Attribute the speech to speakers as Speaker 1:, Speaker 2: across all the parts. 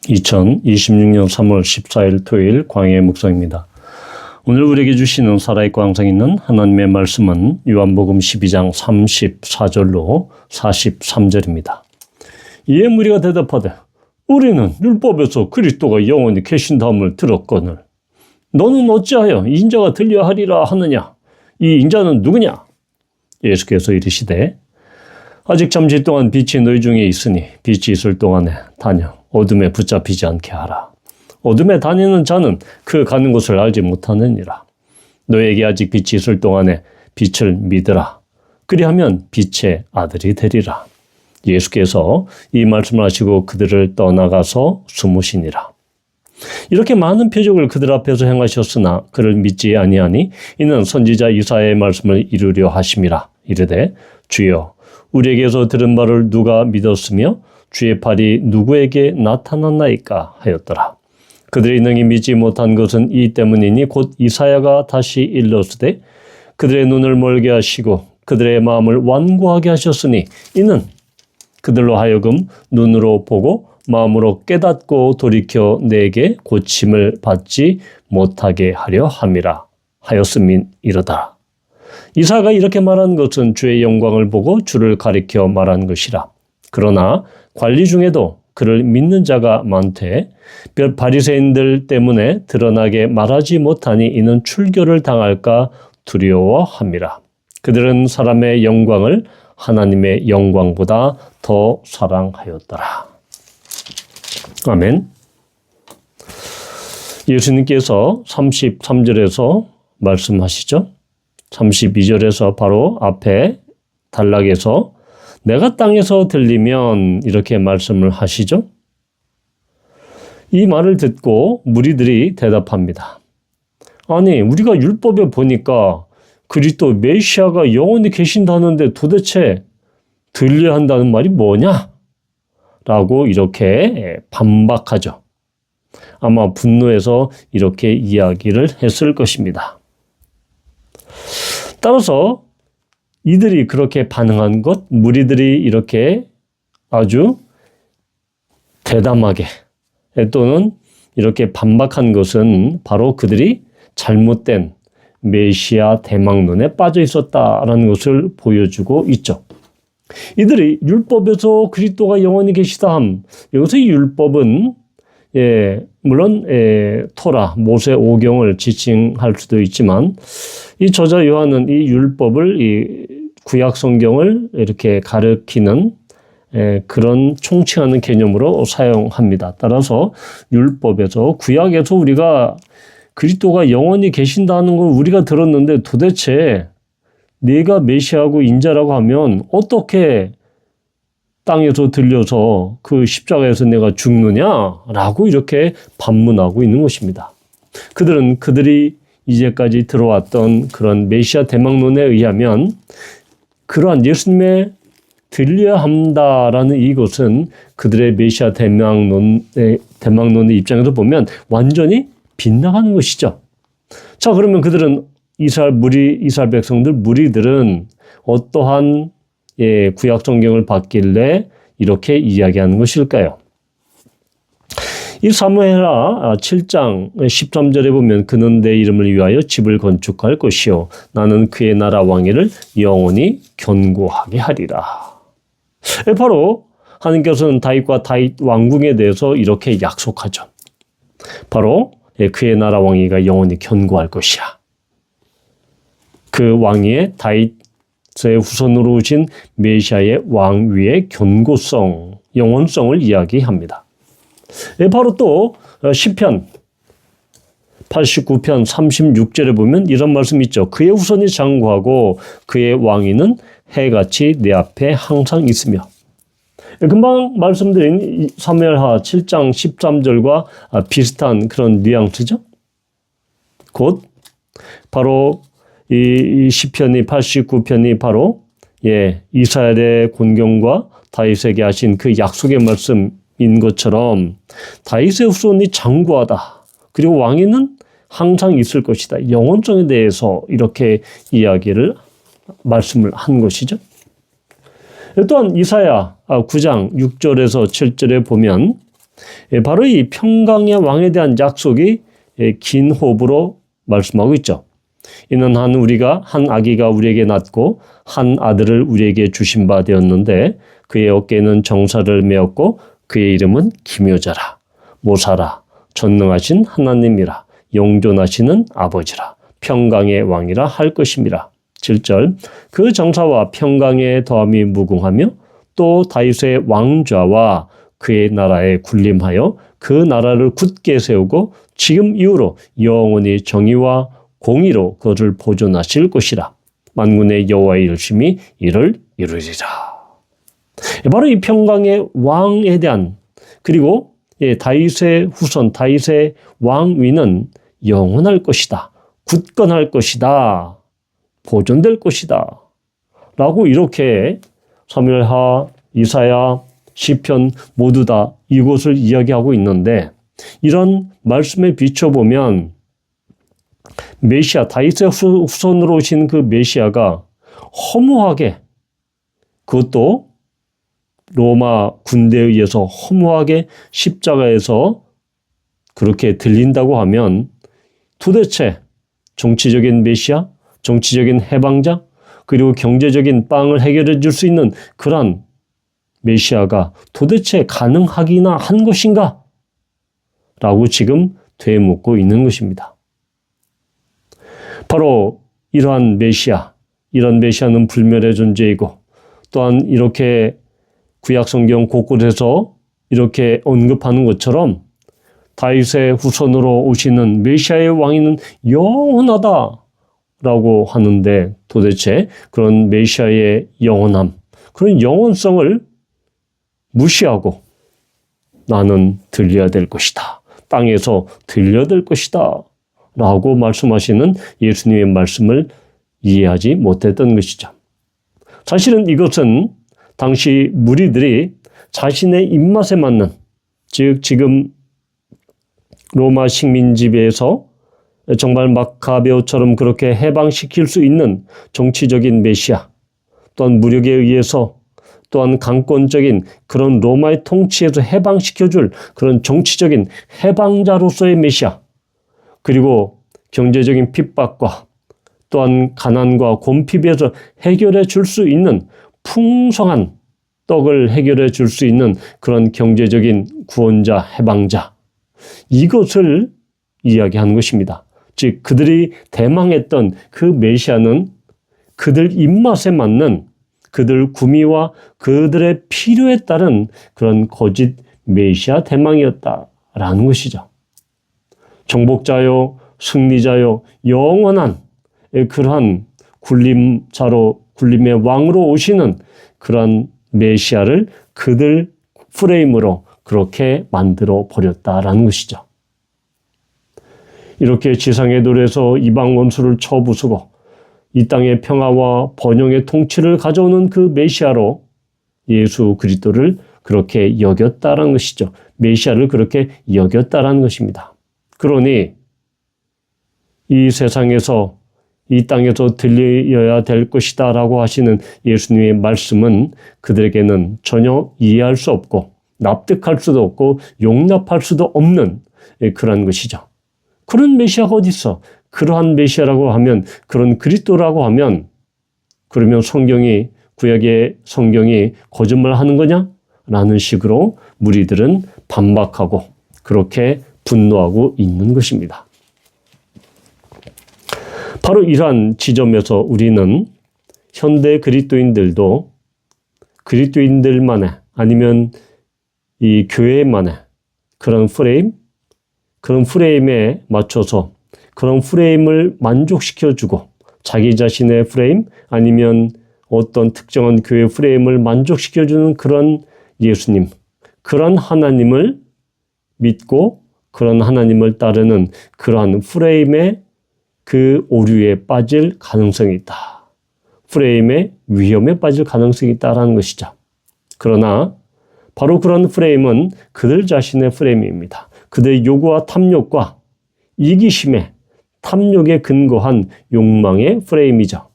Speaker 1: 2026년 3월 14일 토요일 광야의 묵상입니다. 오늘 우리에게 주시는 살아있고 항상 있는 하나님의 말씀은 요한복음 12장 34절로 43절입니다. 이에 무리가 대답하되 우리는 율법에서 그리스도가 영원히 계신다함을 들었거늘 너는 어찌하여 이 인자가 들려야 하리라 하느냐? 이 인자는 누구냐? 예수께서 이르시되 아직 잠시 동안 빛이 너희 중에 있으니 빛이 있을 동안에 다녀 어둠에 붙잡히지 않게 하라. 어둠에 다니는 자는 그 가는 곳을 알지 못하느니라. 너에게 아직 빛이 있을 동안에 빛을 믿으라. 그리하면 빛의 아들이 되리라. 예수께서 이 말씀을 하시고 그들을 떠나가서 숨으시니라. 이렇게 많은 표적을 그들 앞에서 행하셨으나 그를 믿지 아니하니 이는 선지자 이사야의 말씀을 이루려 하심이라. 이르되 주여 우리에게서 들은 바를 누가 믿었으며 주의 팔이 누구에게 나타났나이까 하였더라. 그들이 능히 믿지 못한 것은 이 때문이니 곧 이사야가 다시 일렀으되 그들의 눈을 멀게 하시고 그들의 마음을 완고하게 하셨으니 이는 그들로 하여금 눈으로 보고 마음으로 깨닫고 돌이켜 내게 고침을 받지 못하게 하려 함이라 하였음이니로다. 이사야가 이렇게 말한 것은 주의 영광을 보고 주를 가리켜 말한 것이라. 그러나 관리 중에도 그를 믿는 자가 많되 바리새인들 때문에 드러나게 말하지 못하니 이는 출교를 당할까 두려워함이라. 그들은 사람의 영광을 하나님의 영광보다 더 사랑하였더라. 아멘. 예수님께서 33절에서 말씀하시죠. 32절에서 바로 앞에 단락에서 내가 땅에서 들리면 이렇게 말씀을 하시죠. 이 말을 듣고 무리들이 대답합니다. 아니 우리가 율법에 보니까 그리스도 메시아가 영원히 계신다는데 도대체 들려야 한다는 말이 뭐냐? 라고 이렇게 반박하죠. 아마 분노해서 이렇게 이야기를 했을 것입니다. 따라서 이들이 그렇게 반응한 것, 무리들이 이렇게 아주 대담하게 또는 이렇게 반박한 것은 바로 그들이 잘못된 메시아 대망론에 빠져 있었다라는 것을 보여주고 있죠. 이들이 율법에서 그리스도가 영원히 계시다함, 여기서 이 율법은 물론 토라, 모세 오경을 지칭할 수도 있지만 이 저자 요한은 이 율법을 이 구약 성경을 이렇게 가리키는 그런 총칭하는 개념으로 사용합니다. 따라서 율법에서 구약에서 우리가 그리스도가 영원히 계신다는 걸 우리가 들었는데 도대체 네가 메시아고 인자라고 하면 어떻게 땅에서 들려서 그 십자가에서 내가 죽느냐라고 이렇게 반문하고 있는 것입니다. 그들은 그들이 이제까지 들어왔던 그런 메시아 대망론에 의하면 그러한 예수님의 들려야 한다라는 이것은 그들의 메시아 대망론의 입장에서 보면 완전히 빗나가는 것이죠. 자, 그러면 그들은 이스라엘 백성들, 무리들은 어떠한 구약 성경을 받길래 이렇게 이야기하는 것일까요? 이 사무엘하 7장 13절에 보면 그는 내 이름을 위하여 집을 건축할 것이요 나는 그의 나라 왕위를 영원히 견고하게 하리라. 바로 하나님께서는 다윗과 다윗 왕궁에 대해서 이렇게 약속하죠. 바로 그의 나라 왕위가 영원히 견고할 것이야. 그 왕위에 다윗의 후손으로 오신 메시아의 왕위의 견고성, 영원성을 이야기합니다. 바로 또 시편 89편 36절에 보면 이런 말씀이 있죠. 그의 후손이 장구하고 그의 왕위는 해같이 내 앞에 항상 있으며. 금방 말씀드린 사무엘하 7장 13절과 비슷한 그런 뉘앙스죠. 곧 바로 이 시편이 89편이 바로 이스라엘의 곤경과 다윗에게 하신 그 약속의 말씀인 것처럼 다윗의 후손이 장구하다. 그리고 왕위는 항상 있을 것이다. 영원성에 대해서 이렇게 말씀을 한 것이죠. 또한 이사야 9장 6절에서 7절에 보면 바로 이 평강의 왕에 대한 약속이 긴 호흡으로 말씀하고 있죠. 이는 한 아기가 우리에게 낳고 한 아들을 우리에게 주신 바 되었는데 그의 어깨에는 정사를 메었고 그의 이름은 기묘자라, 모사라, 전능하신 하나님이라, 영존하시는 아버지라, 평강의 왕이라 할 것임이라. 7절 그 정사와 평강의 더함이 무궁하며 또 다윗의 왕좌와 그의 나라에 군림하여 그 나라를 굳게 세우고 지금 이후로 영원히 정의와 공의로 그것을 보존하실 것이라. 만군의 여호와의 열심히 이를 이루리라. 바로 이 평강의 왕에 대한 그리고 다윗의 후손 다윗의 왕위는 영원할 것이다. 굳건할 것이다. 보존될 것이다. 라고 이렇게 사무엘하, 이사야, 시편 모두 다 이것을 이야기하고 있는데 이런 말씀에 비춰보면 메시아, 다윗의 후손으로 오신 그 메시아가 허무하게 그것도 로마 군대에 의해서 허무하게 십자가에서 그렇게 들린다고 하면 도대체 정치적인 메시아, 정치적인 해방자, 그리고 경제적인 빵을 해결해 줄 수 있는 그런 메시아가 도대체 가능하기나 한 것인가? 라고 지금 되묻고 있는 것입니다. 바로 이러한 메시아, 이런 메시아는 불멸의 존재이고 또한 이렇게 구약성경 곳곳에서 이렇게 언급하는 것처럼 다윗의 후손으로 오시는 메시아의 왕위는 영원하다라고 하는데 도대체 그런 메시아의 영원함, 그런 영원성을 무시하고 나는 들려야 될 것이다. 땅에서 들려야 될 것이다. 라고 말씀하시는 예수님의 말씀을 이해하지 못했던 것이죠. 사실은 이것은 당시 무리들이 자신의 입맛에 맞는, 즉 지금 로마 식민 지배에서 정말 마카베오처럼 그렇게 해방시킬 수 있는 정치적인 메시아, 또한 무력에 의해서 또한 강권적인 그런 로마의 통치에서 해방시켜줄 그런 정치적인 해방자로서의 메시아, 그리고 경제적인 핍박과 또한 가난과 곤핍에서 해결해 줄 수 있는 풍성한 떡을 해결해 줄 수 있는 그런 경제적인 구원자, 해방자, 이것을 이야기하는 것입니다. 즉 그들이 대망했던 그 메시아는 그들 입맛에 맞는 그들 구미와 그들의 필요에 따른 그런 거짓 메시아 대망이었다라는 것이죠. 정복자요, 승리자요, 영원한 그러한 군림의 왕으로 오시는 그러한 메시아를 그들 프레임으로 그렇게 만들어 버렸다라는 것이죠. 이렇게 지상의 돌에서 이방 원수를 쳐부수고 이 땅의 평화와 번영의 통치를 가져오는 그 메시아로 예수 그리스도를 그렇게 여겼다라는 것이죠. 메시아를 그렇게 여겼다라는 것입니다. 그러니 이 세상에서 이 땅에서 들려야 될 것이다 라고 하시는 예수님의 말씀은 그들에게는 전혀 이해할 수 없고 납득할 수도 없고 용납할 수도 없는 그런 것이죠. 그런 메시아가 어디 있어? 그러한 메시아라고 하면, 그런 그리스도라고 하면, 그러면 구약의 성경이 거짓말하는 거냐? 라는 식으로 무리들은 반박하고 그렇게 분노하고 있는 것입니다. 바로 이러한 지점에서 우리는 현대 그리스도인들도 그리스도인들만의 아니면 이 교회만의 그런 프레임에 맞춰서 그런 프레임을 만족시켜주고 자기 자신의 프레임 아니면 어떤 특정한 교회 프레임을 만족시켜주는 그런 예수님, 그런 하나님을 믿고 그런 하나님을 따르는 그러한 프레임의 그 오류에 빠질 가능성이 있다. 프레임의 위험에 빠질 가능성이 있다라는 것이죠. 그러나 바로 그런 프레임은 그들 자신의 프레임입니다. 그들의 요구와 탐욕과 이기심에 탐욕에 근거한 욕망의 프레임이죠.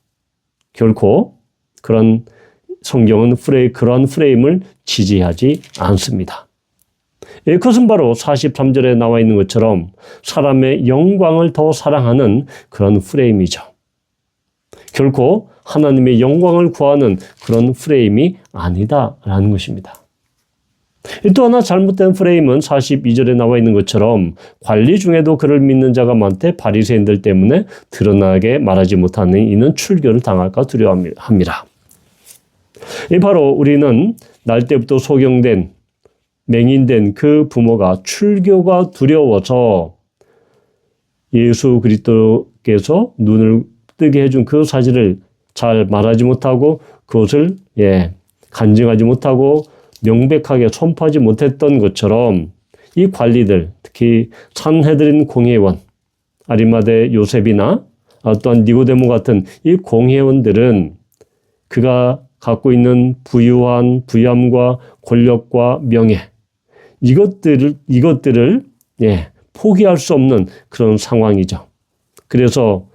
Speaker 1: 결코 그런 성경은 그러한 프레임을 지지하지 않습니다. 그것은 바로 43절에 나와 있는 것처럼 사람의 영광을 더 사랑하는 그런 프레임이죠. 결코 하나님의 영광을 구하는 그런 프레임이 아니다라는 것입니다. 또 하나 잘못된 프레임은 42절에 나와 있는 것처럼 관리 중에도 그를 믿는 자가 많되 바리새인들 때문에 드러나게 말하지 못하는 이는 출교를 당할까 두려워합니다. 바로 우리는 날 때부터 소경된 맹인된 그 부모가 출교가 두려워서 예수 그리스도께서 눈을 뜨게 해준 그 사실을 잘 말하지 못하고 그것을 간증하지 못하고 명백하게 선포하지 못했던 것처럼 이 관리들, 특히 산헤드린 공회원, 아리마대 요셉이나 또한 니고데모 같은 이 공회원들은 그가 갖고 있는 부유한 부함과 권력과 명예 이것들을 포기할 수 없는 그런 상황이죠. 그래서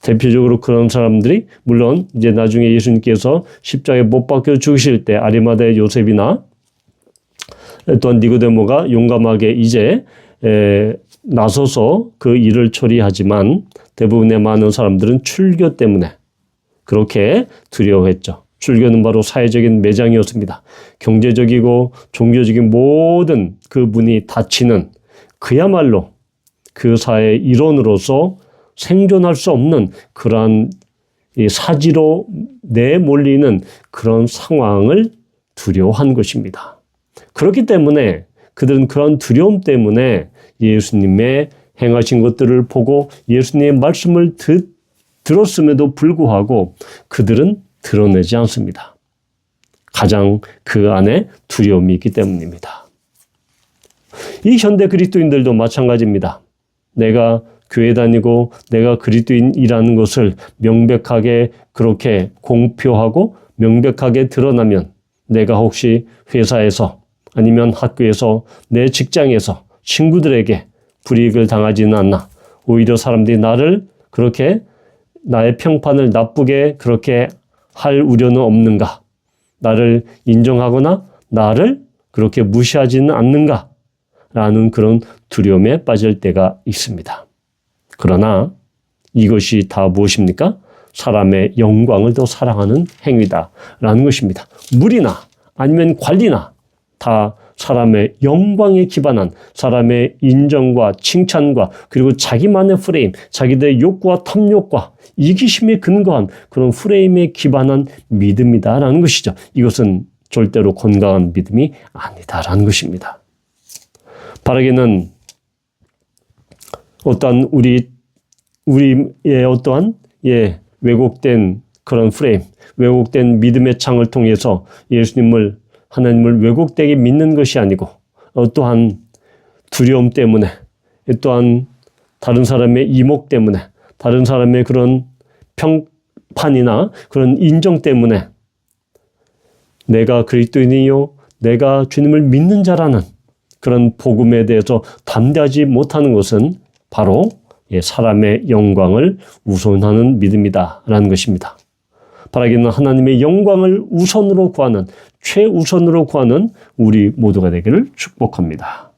Speaker 1: 대표적으로 그런 사람들이 물론 이제 나중에 예수님께서 십자가에 못 박혀 죽으실 때 아리마대 요셉이나 또한 니고데모가 용감하게 이제 나서서 그 일을 처리하지만 대부분의 많은 사람들은 출교 때문에 그렇게 두려워했죠. 출교는 바로 사회적인 매장이었습니다. 경제적이고 종교적인 모든 그 문이 닫히는 그야말로 그 사회의 일원으로서 생존할 수 없는 그러한 사지로 내몰리는 그런 상황을 두려워한 것입니다. 그렇기 때문에 그들은 그런 두려움 때문에 예수님의 행하신 것들을 보고 예수님의 말씀을 들었음에도 불구하고 그들은 드러내지 않습니다. 가장 그 안에 두려움이 있기 때문입니다. 이 현대 그리스도인들도 마찬가지입니다. 내가 교회 다니고 내가 그리스도인이라는 것을 명백하게 그렇게 공표하고 명백하게 드러나면 내가 혹시 회사에서 아니면 학교에서 내 직장에서 친구들에게 불이익을 당하지는 않나. 오히려 사람들이 나를 그렇게 나의 평판을 나쁘게 그렇게 할 우려는 없는가. 나를 인정하거나 나를 그렇게 무시하지는 않는가. 라는 그런 두려움에 빠질 때가 있습니다. 그러나 이것이 다 무엇입니까? 사람의 영광을 더 사랑하는 행위다라는 것입니다. 물이나 아니면 관리나 다 사람의 영광에 기반한 사람의 인정과 칭찬과 그리고 자기만의 프레임, 자기들의 욕구와 탐욕과 이기심에 근거한 그런 프레임에 기반한 믿음이다라는 것이죠. 이것은 절대로 건강한 믿음이 아니다라는 것입니다. 바라기는 어떠한 우리의 어떠한 왜곡된 그런 프레임, 왜곡된 믿음의 창을 통해서 하나님을 왜곡되게 믿는 것이 아니고 또한 두려움 때문에 또한 다른 사람의 이목 때문에 다른 사람의 그런 평판이나 그런 인정 때문에 내가 그리스도인이요 내가 주님을 믿는 자라는 그런 복음에 대해서 담대하지 못하는 것은 바로 사람의 영광을 우선하는 믿음이다라는 것입니다. 바라기는 하나님의 영광을 우선으로 구하는 최우선으로 구하는 우리 모두가 되기를 축복합니다.